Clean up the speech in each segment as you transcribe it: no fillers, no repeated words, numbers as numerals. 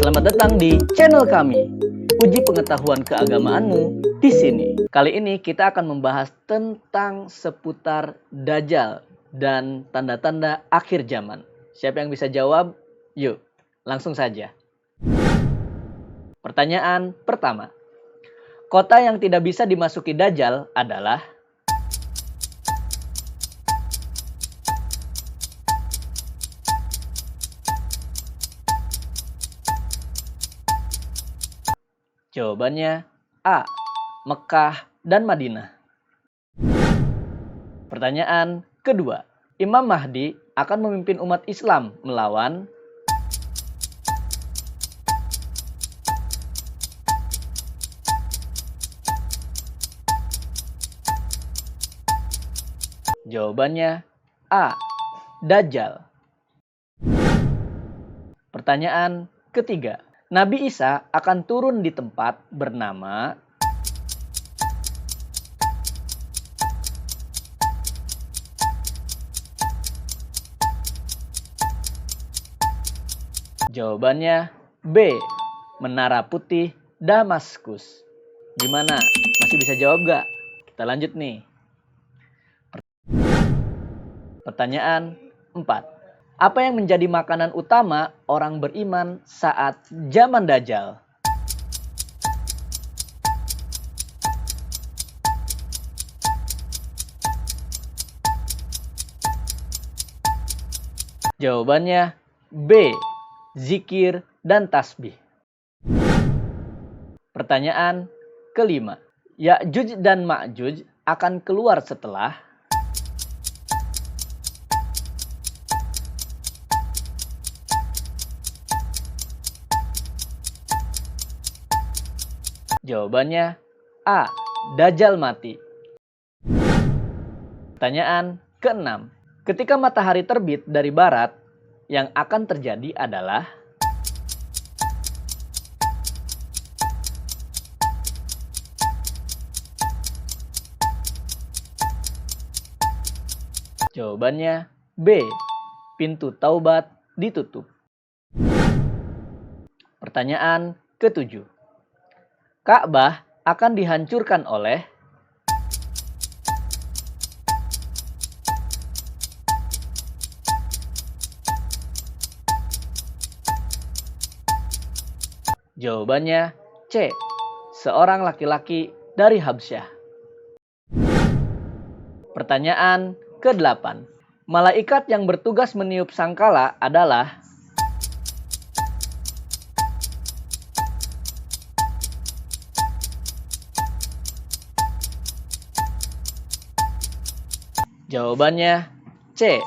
Selamat datang di channel kami. Uji pengetahuan keagamaanmu di sini. Kali ini kita akan membahas tentang seputar Dajjal dan tanda-tanda akhir zaman. Siapa yang bisa jawab? Yuk, langsung saja. Pertanyaan pertama. Kota yang tidak bisa dimasuki Dajjal adalah jawabannya A. Mekah dan Madinah. Pertanyaan kedua. Imam Mahdi akan memimpin umat Islam melawan jawabannya A. Dajjal. Pertanyaan ketiga. Nabi Isa akan turun di tempat bernama jawabannya B. Menara Putih Damaskus. Gimana? Masih bisa jawab gak? Kita lanjut nih. Pertanyaan 4. Apa yang menjadi makanan utama orang beriman saat zaman Dajjal? Jawabannya B. Zikir dan tasbih. Pertanyaan kelima. Ya'juj dan Ma'juj akan keluar setelah jawabannya A. Dajjal mati. Pertanyaan keenam. Ketika matahari terbit dari barat, yang akan terjadi adalah jawabannya B. Pintu taubat ditutup. Pertanyaan ketujuh. Ka'bah akan dihancurkan oleh jawabannya C. Seorang laki-laki dari Habsyah. Pertanyaan ke-8. Malaikat yang bertugas meniup sangkala adalah jawabannya C.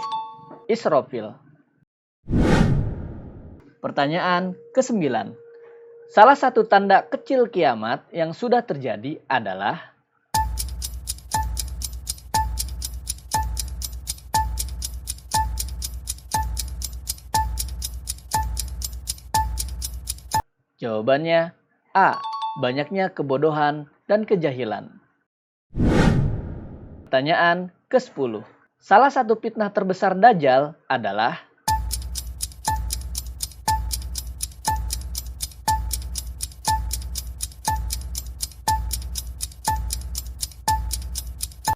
Israfil. Pertanyaan ke-9. Salah satu tanda kecil kiamat yang sudah terjadi adalah jawabannya A. Banyaknya kebodohan dan kejahilan. Pertanyaan ke-10. Salah satu fitnah terbesar Dajjal adalah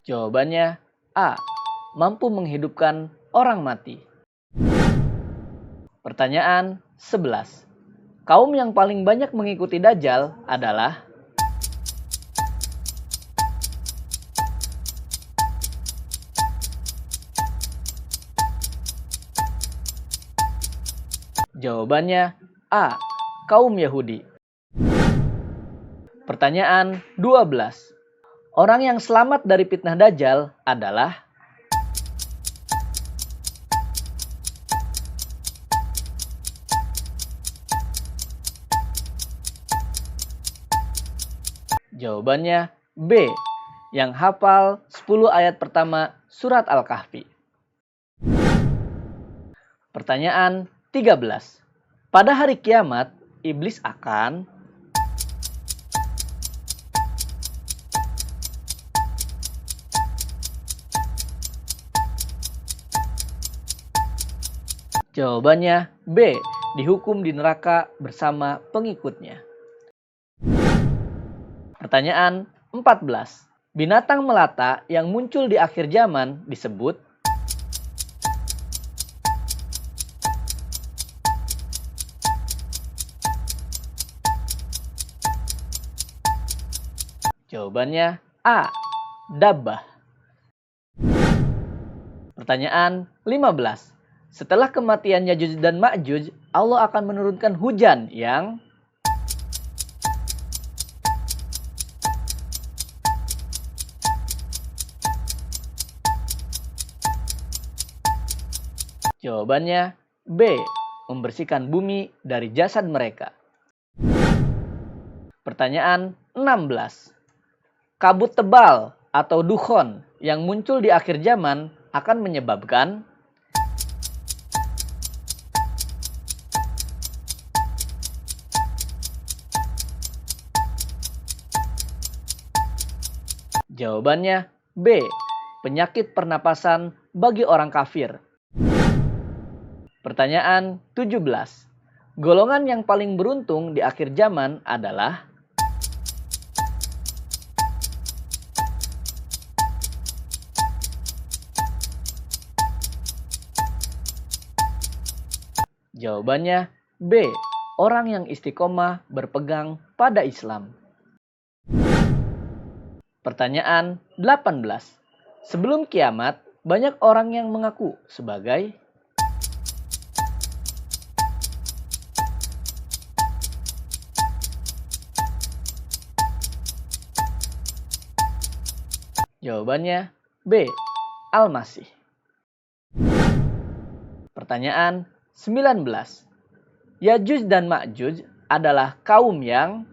jawabannya A. Mampu menghidupkan orang mati. Pertanyaan 11. Kaum yang paling banyak mengikuti Dajjal adalah jawabannya A. Kaum Yahudi. Pertanyaan 12. Orang yang selamat dari fitnah Dajjal adalah jawabannya B. Yang hafal 10 ayat pertama surat Al-Kahfi. Pertanyaan 13. Pada hari kiamat, iblis akan jawabannya B. dihukum di neraka bersama pengikutnya. Pertanyaan 14. Binatang melata yang muncul di akhir zaman disebut jawabannya A. Dabbah. Pertanyaan 15. Setelah kematian Yajuj dan Ma'juj, Allah akan menurunkan hujan yang jawabannya B. Membersihkan bumi dari jasad mereka. Pertanyaan 16. Kabut tebal atau dukhon yang muncul di akhir zaman akan menyebabkan jawabannya B. Penyakit pernapasan bagi orang kafir. Pertanyaan 17. Golongan yang paling beruntung di akhir zaman adalah jawabannya B. Orang yang istiqomah berpegang pada Islam. Pertanyaan 18. Sebelum kiamat, banyak orang yang mengaku sebagai jawabannya B. Al-Masih. Pertanyaan 19. Yajuj dan Ma'juj adalah kaum yang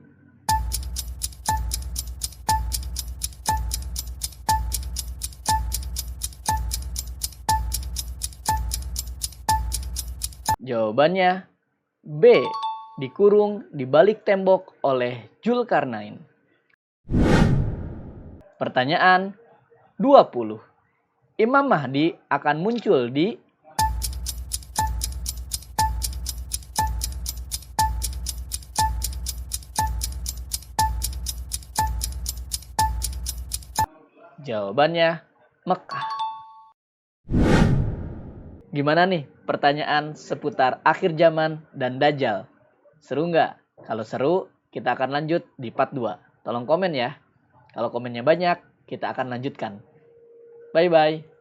jawabannya B. Dikurung di balik tembok oleh Zulkarnain. Pertanyaan 20. Imam Mahdi akan muncul di jawabannya Mekah. Gimana nih pertanyaan seputar akhir zaman dan Dajjal? Seru nggak? Kalau seru, kita akan lanjut di part 2. Tolong komen ya. Kalau komennya banyak, kita akan lanjutkan. Bye-bye.